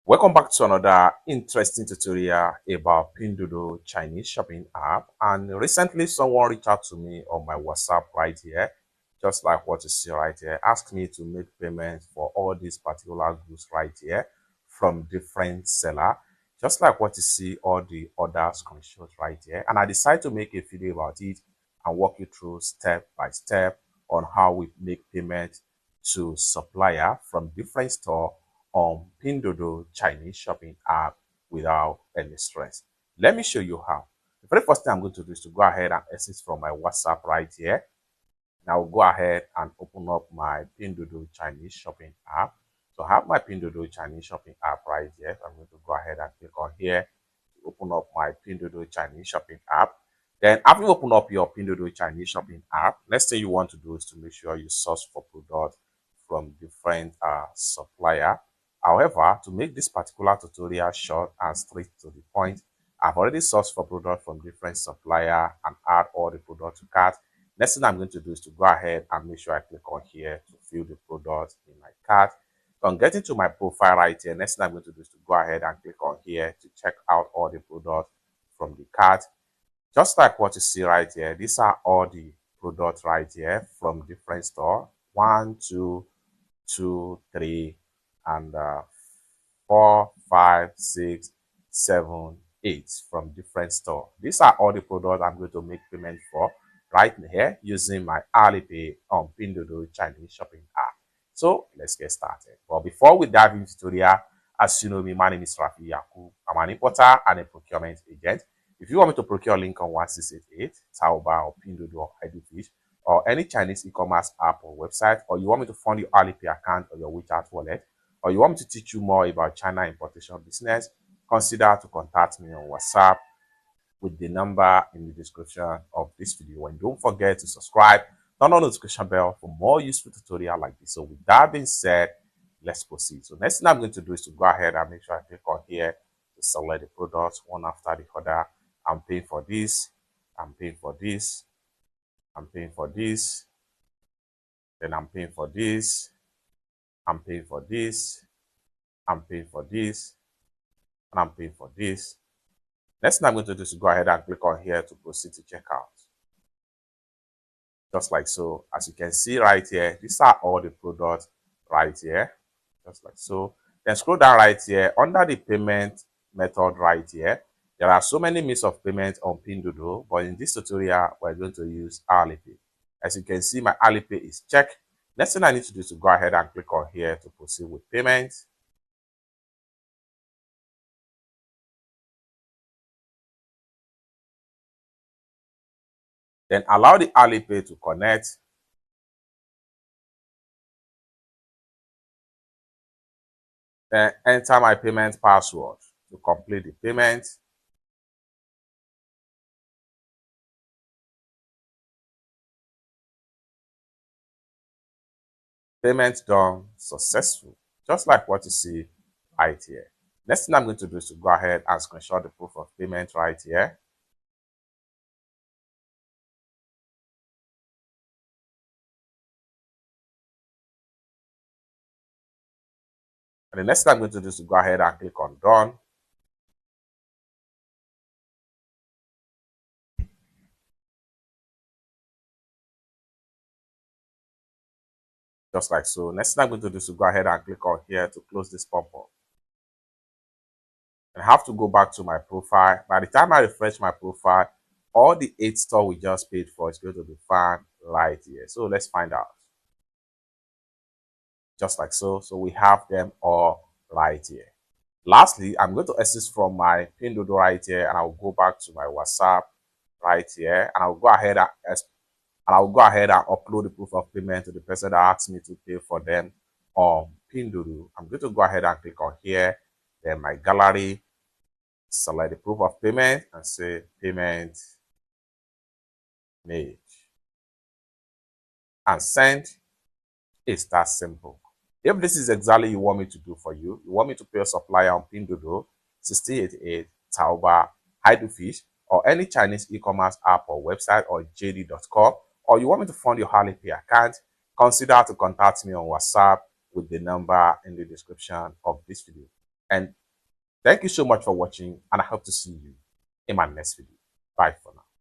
Welcome back to another interesting tutorial about Pinduoduo Chinese shopping app. And recently someone reached out to me on my WhatsApp right here, just like what you see right here, asked me to make payments for all these particular goods right here from different seller, just like what you see all the other screenshots right here. And I decided to make a video about it and walk you through step by step on how we make payment to supplier from different store on Pinduoduo Chinese shopping app without any stress. Let me show you how. The very first thing I'm going to do is to go ahead and exit from my WhatsApp right here. Now go ahead and open up my Pinduoduo Chinese shopping app. So I have my Pinduoduo Chinese shopping app right here. I'm going to go ahead and click on here to open up my Pinduoduo Chinese shopping app. Then after you open up your Pinduoduo Chinese shopping app, next thing you want to do is to make sure you source for products from different supplier. However, to make this particular tutorial short and straight to the point, I've already sourced for products from different supplier and add all the products to cart. Next thing I'm going to do is to go ahead and make sure I click on here to fill the product in my cart. So I'm getting to my profile right here. Next thing I'm going to do is to go ahead and click on here to check out all the products from the cart. Just like what you see right here, these are all the products right here from different store. 1, 2, 2, 3, and 4, 5, 6, 7, 8 from different store. These are all the products I'm going to make payment for right here using my Alipay on Pinduoduo Chinese shopping app. So let's get started. But before we dive into the tutorial, as you know me, my name is Rafi Yakub. I'm an importer and a procurement agent. If you want me to procure Lincoln 1688, Taoba or Pinduoduo or Idufish, or any Chinese e-commerce app or website, or you want me to fund your Alipay account or your WeChat wallet, or you want me to teach you more about China importation business, consider to contact me on WhatsApp with the number in the description of this video. And don't forget to subscribe, turn on the notification bell for more useful tutorial like this. So with that being said, let's proceed. So next thing I'm going to do is to go ahead and make sure I click on here to select the products one after the other. I'm paying for this, I'm paying for this, I'm paying for this, then I'm paying for this, I'm paying for this, I'm paying for this, and I'm paying for this. Next thing I'm going to do is to go ahead and click on here to proceed to checkout. Just like so. As you can see right here, these are all the products right here. Just like so. Then scroll down right here. Under the payment method right here, there are so many means of payment on Pinduoduo, but in this tutorial, we're going to use Alipay. As you can see, my Alipay is checked. Next thing I need to do is to go ahead and click on here to proceed with payment. Then allow the Alipay to connect. Then enter my payment password to complete the payment. Payment done successful, just like what you see right here. Next thing I'm going to do is to go ahead and screenshot the proof of payment right here. And the next thing I'm going to do is to go ahead and click on done. Just like so. Next thing I'm going to do is to go ahead and click on here to close this pop-up. And I have to go back to my profile. By the time I refresh my profile, all the 8 store we just paid for is going to be found right here. So let's find out. Just like so. So we have them all right here. Lastly, I'm going to exit from my Pinduoduo right here, and I'll go back to my WhatsApp right here, and I'll go ahead and upload the proof of payment to the person that asked me to pay for them on Pinduoduo. I'm going to go ahead and click on here, then my gallery, select the proof of payment, and say payment made, and send. It's that simple. If this is exactly you want me to do for you, you want me to pay a supplier on Pinduoduo, 1688, Taoba, Idufish, or any Chinese e-commerce app or website or JD.com, or you want me to fund your Alipay account, consider to contact me on WhatsApp with the number in the description of this video. And thank you so much for watching, and I hope to see you in my next video. Bye for now.